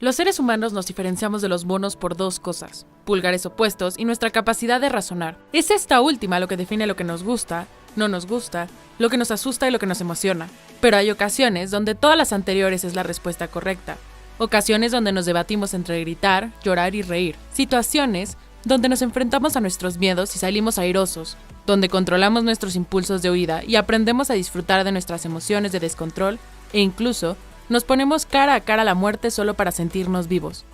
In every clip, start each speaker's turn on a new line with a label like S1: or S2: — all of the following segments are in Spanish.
S1: Los seres humanos nos diferenciamos de los monos por dos cosas: pulgares opuestos y nuestra capacidad de razonar. Es esta última lo que define lo que nos gusta, no nos gusta, lo que nos asusta y lo que nos emociona. Pero hay ocasiones donde todas las anteriores es la respuesta correcta. Ocasiones donde nos debatimos entre gritar, llorar y reír. Situaciones donde nos enfrentamos a nuestros miedos y salimos airosos, donde controlamos nuestros impulsos de huida y aprendemos a disfrutar de nuestras emociones de descontrol e incluso nos ponemos cara a cara a la muerte solo para sentirnos vivos.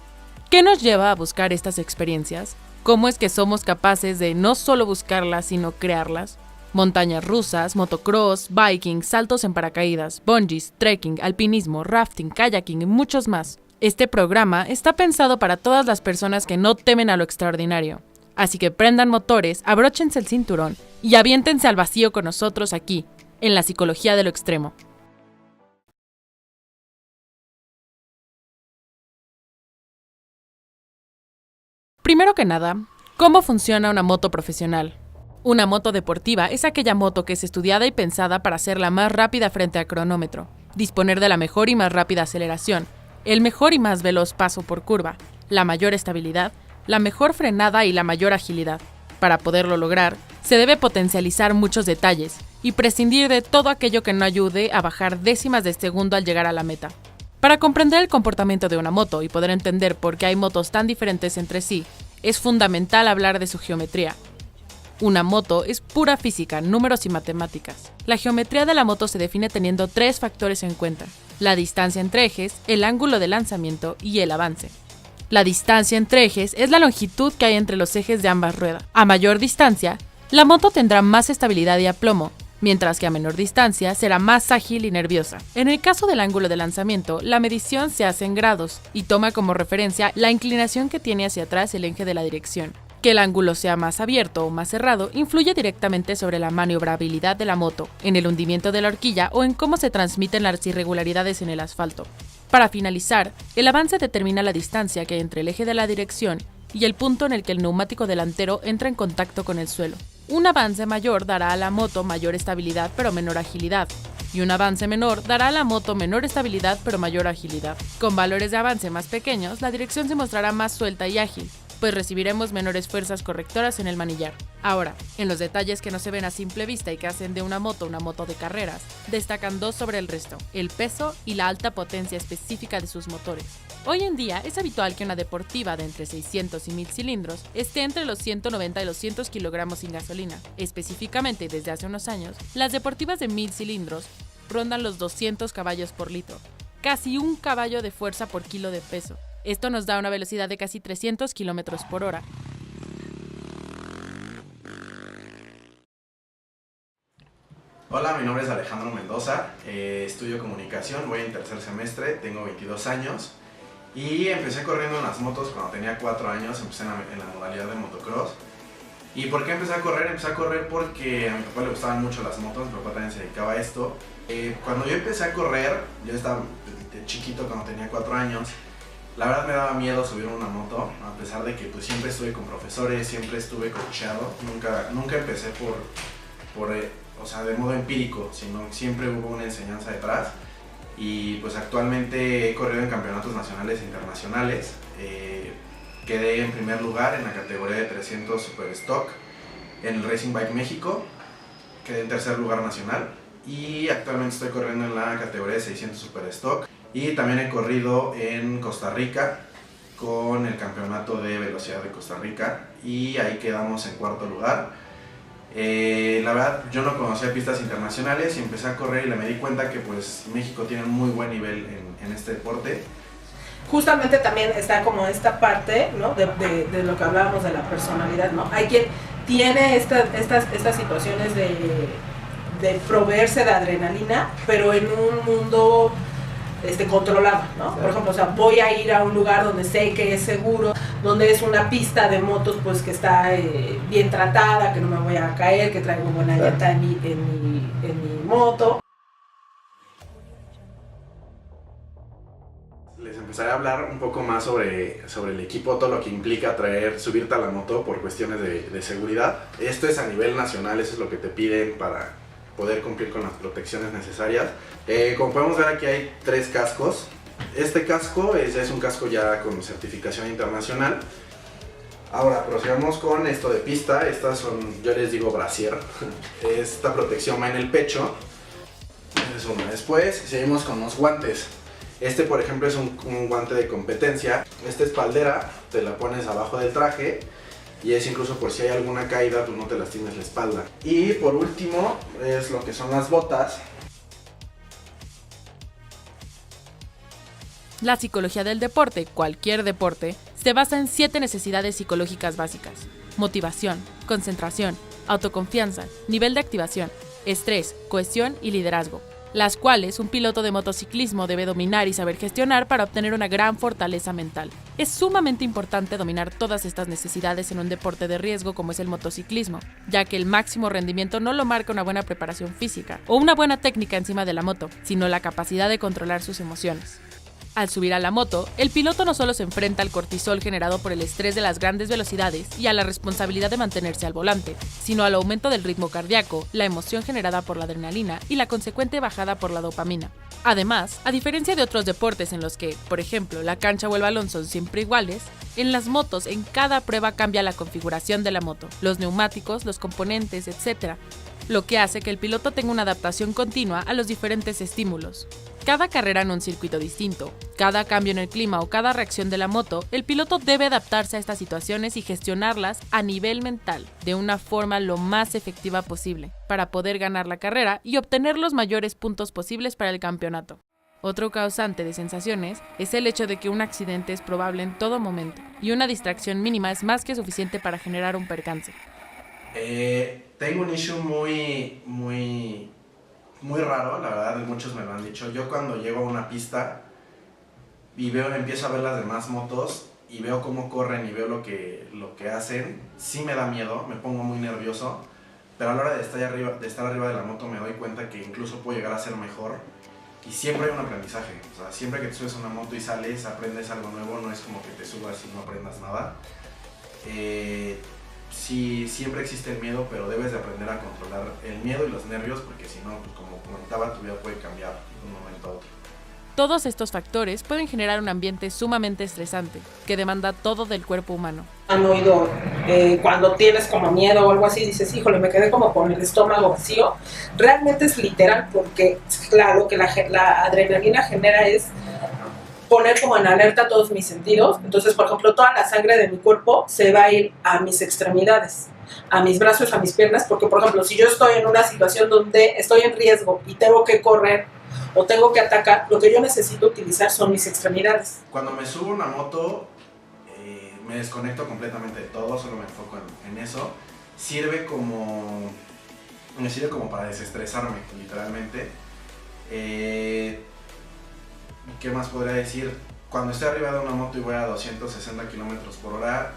S1: ¿Qué nos lleva a buscar estas experiencias? ¿Cómo es que somos capaces de no solo buscarlas, sino crearlas? Montañas rusas, motocross, biking, saltos en paracaídas, bungees, trekking, alpinismo, rafting, kayaking y muchos más. Este programa está pensado para todas las personas que no temen a lo extraordinario. Así que prendan motores, abróchense el cinturón y aviéntense al vacío con nosotros aquí, en la psicología de lo extremo. Primero que nada, ¿cómo funciona una moto profesional? Una moto deportiva es aquella moto que es estudiada y pensada para ser la más rápida frente al cronómetro, disponer de la mejor y más rápida aceleración, el mejor y más veloz paso por curva, la mayor estabilidad, la mejor frenada y la mayor agilidad. Para poderlo lograr, se debe potencializar muchos detalles y prescindir de todo aquello que no ayude a bajar décimas de segundo al llegar a la meta. Para comprender el comportamiento de una moto y poder entender por qué hay motos tan diferentes entre sí, es fundamental hablar de su geometría. Una moto es pura física, números y matemáticas. La geometría de la moto se define teniendo tres factores en cuenta: la distancia entre ejes, el ángulo de lanzamiento y el avance. La distancia entre ejes es la longitud que hay entre los ejes de ambas ruedas. A mayor distancia, la moto tendrá más estabilidad y aplomo, mientras que a menor distancia será más ágil y nerviosa. En el caso del ángulo de lanzamiento, la medición se hace en grados y toma como referencia la inclinación que tiene hacia atrás el eje de la dirección. Que el ángulo sea más abierto o más cerrado influye directamente sobre la maniobrabilidad de la moto, en el hundimiento de la horquilla o en cómo se transmiten las irregularidades en el asfalto. Para finalizar, el avance determina la distancia que hay entre el eje de la dirección y el punto en el que el neumático delantero entra en contacto con el suelo. Un avance mayor dará a la moto mayor estabilidad pero menor agilidad, y un avance menor dará a la moto menor estabilidad pero mayor agilidad. Con valores de avance más pequeños, la dirección se mostrará más suelta y ágil, pues recibiremos menores fuerzas correctoras en el manillar. Ahora, en los detalles que no se ven a simple vista y que hacen de una moto de carreras, destacan dos sobre el resto: el peso y la alta potencia específica de sus motores. Hoy en día es habitual que una deportiva de entre 600 y 1000 cilindros esté entre los 190 y los 100 kilogramos sin gasolina. Específicamente, desde hace unos años, las deportivas de 1000 cilindros rondan los 200 caballos por litro, casi un caballo de fuerza por kilo de peso. Esto nos da una velocidad de casi 300 kilómetros por hora.
S2: Hola, mi nombre es Alejandro Mendoza, estudio comunicación, voy en tercer semestre, tengo 22 años y empecé corriendo en las motos cuando tenía 4 años, empecé en la modalidad de motocross. ¿Y por qué empecé a correr? Empecé a correr porque a mi papá le gustaban mucho las motos, mi papá también se dedicaba a esto. Cuando yo empecé a correr, yo estaba de chiquito cuando tenía 4 años, la verdad me daba miedo subir una moto, a pesar de que pues, siempre estuve con profesores, siempre estuve coacheado, nunca empecé o sea, de modo empírico, sino siempre hubo una enseñanza detrás. Y pues actualmente he corrido en campeonatos nacionales e internacionales. Quedé en primer lugar en la categoría de 300 Super Stock en el Racing Bike México, quedé en tercer lugar nacional y actualmente estoy corriendo en la categoría de 600 Super Stock. Y también he corrido en Costa Rica con el campeonato de velocidad de Costa Rica y ahí quedamos en cuarto lugar. La verdad yo no conocía pistas internacionales y empecé a correr y me di cuenta que pues México tiene un muy buen nivel en este deporte.
S3: Justamente también está como esta parte, ¿no? de lo que hablábamos de la personalidad, ¿no? Hay quien tiene estas situaciones de proveerse de adrenalina, pero en un mundo controlado, ¿no? Por ejemplo, o sea, voy a ir a un lugar donde sé que es seguro, donde es una pista de motos pues que está bien tratada, que no me voy a caer, que traigo buena llanta en mi moto.
S2: Les empezaré a hablar un poco más sobre el equipo, todo lo que implica subirte a la moto por cuestiones de seguridad. Esto es a nivel nacional, eso es lo que te piden para poder cumplir con las protecciones necesarias. Como podemos ver, aquí hay 3 cascos. Este casco es un casco ya con certificación internacional. Ahora prosigamos con esto de pista. Estas son, yo les digo brasier. Esta protección va en el pecho. Esa es una. Después seguimos con los guantes. Este, por ejemplo, es un guante de competencia. Esta espaldera te la pones abajo del traje y es incluso por si hay alguna caída, pues no te lastimes la espalda. Y por último es lo que son las botas.
S1: La psicología del deporte, cualquier deporte, se basa en 7 necesidades psicológicas básicas: motivación, concentración, autoconfianza, nivel de activación, estrés, cohesión y liderazgo, las cuales un piloto de motociclismo debe dominar y saber gestionar para obtener una gran fortaleza mental. Es sumamente importante dominar todas estas necesidades en un deporte de riesgo como es el motociclismo, ya que el máximo rendimiento no lo marca una buena preparación física o una buena técnica encima de la moto, sino la capacidad de controlar sus emociones. Al subir a la moto, el piloto no solo se enfrenta al cortisol generado por el estrés de las grandes velocidades y a la responsabilidad de mantenerse al volante, sino al aumento del ritmo cardíaco, la emoción generada por la adrenalina y la consecuente bajada por la dopamina. Además, a diferencia de otros deportes en los que, por ejemplo, la cancha o el balón son siempre iguales, en las motos en cada prueba cambia la configuración de la moto, los neumáticos, los componentes, etc., lo que hace que el piloto tenga una adaptación continua a los diferentes estímulos. Cada carrera en un circuito distinto, cada cambio en el clima o cada reacción de la moto, el piloto debe adaptarse a estas situaciones y gestionarlas a nivel mental, de una forma lo más efectiva posible, para poder ganar la carrera y obtener los mayores puntos posibles para el campeonato. Otro causante de sensaciones es el hecho de que un accidente es probable en todo momento, y una distracción mínima es más que suficiente para generar un percance.
S2: Tengo un issue muy raro, la verdad, muchos me lo han dicho. Yo cuando llego a una pista y empiezo a ver las demás motos y veo cómo corren y veo lo que hacen, sí me da miedo, me pongo muy nervioso, pero a la hora de estar arriba de la moto me doy cuenta que incluso puedo llegar a ser mejor y siempre hay un aprendizaje. O sea, siempre que te subes a una moto y sales, aprendes algo nuevo, no es como que te subas y no aprendas nada. Sí, siempre existe el miedo, pero debes de aprender a controlar el miedo y los nervios, porque si no, pues como comentaba, tu vida puede cambiar de un momento a otro.
S1: Todos estos factores pueden generar un ambiente sumamente estresante, que demanda todo del cuerpo humano.
S3: Han oído cuando tienes como miedo o algo así, dices, híjole, me quedé como con el estómago vacío. Realmente es literal, porque claro, lo que la adrenalina genera es poner como en alerta todos mis sentidos. Entonces, por ejemplo, toda la sangre de mi cuerpo se va a ir a mis extremidades, a mis brazos, a mis piernas, porque, por ejemplo, si yo estoy en una situación donde estoy en riesgo y tengo que correr o tengo que atacar, lo que yo necesito utilizar son mis extremidades.
S2: Cuando me subo a una moto, me desconecto completamente de todo, solo me enfoco en eso. Me sirve como para desestresarme, literalmente. ¿Qué más podría decir? Cuando estoy arriba de una moto y voy a 260 km/h,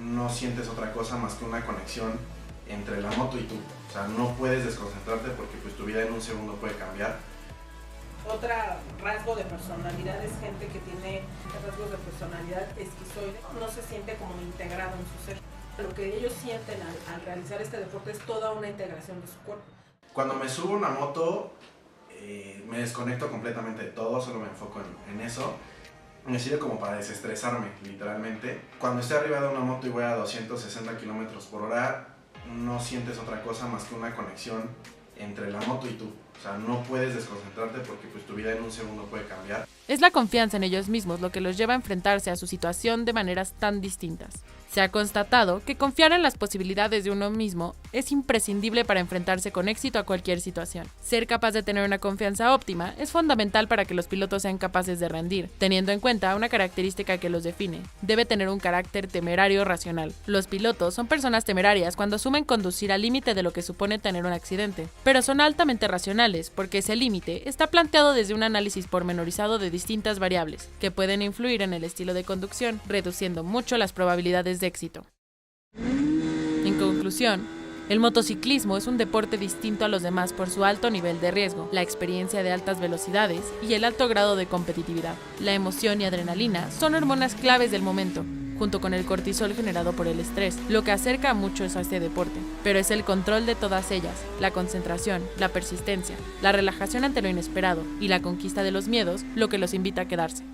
S2: no sientes otra cosa más que una conexión entre la moto y tú. O sea, no puedes desconcentrarte porque pues, tu vida en un segundo puede cambiar.
S3: Otro rasgo de personalidad es gente que tiene rasgos de personalidad esquizoide, no se siente como integrado en su ser. Lo que ellos sienten al realizar este deporte es toda una integración de su cuerpo. Cuando me subo a una moto,
S2: me desconecto completamente de todo, solo me enfoco en eso. Me sirve como para desestresarme, literalmente. Cuando estoy arriba de una moto y voy a 260 km/h, no sientes otra cosa más que una conexión entre la moto y tú. O sea, no puedes desconcentrarte porque pues, tu vida en un segundo puede cambiar.
S1: Es la confianza en ellos mismos lo que los lleva a enfrentarse a su situación de maneras tan distintas. Se ha constatado que confiar en las posibilidades de uno mismo es imprescindible para enfrentarse con éxito a cualquier situación. Ser capaz de tener una confianza óptima es fundamental para que los pilotos sean capaces de rendir, teniendo en cuenta una característica que los define: debe tener un carácter temerario racional. Los pilotos son personas temerarias cuando asumen conducir al límite de lo que supone tener un accidente, pero son altamente racionales porque ese límite está planteado desde un análisis pormenorizado de distintas variables que pueden influir en el estilo de conducción, reduciendo mucho las probabilidades de éxito. En conclusión, el motociclismo es un deporte distinto a los demás por su alto nivel de riesgo, la experiencia de altas velocidades y el alto grado de competitividad. La emoción y adrenalina son hormonas claves del momento, junto con el cortisol generado por el estrés, lo que acerca a muchos a este deporte. Pero es el control de todas ellas, la concentración, la persistencia, la relajación ante lo inesperado y la conquista de los miedos lo que los invita a quedarse.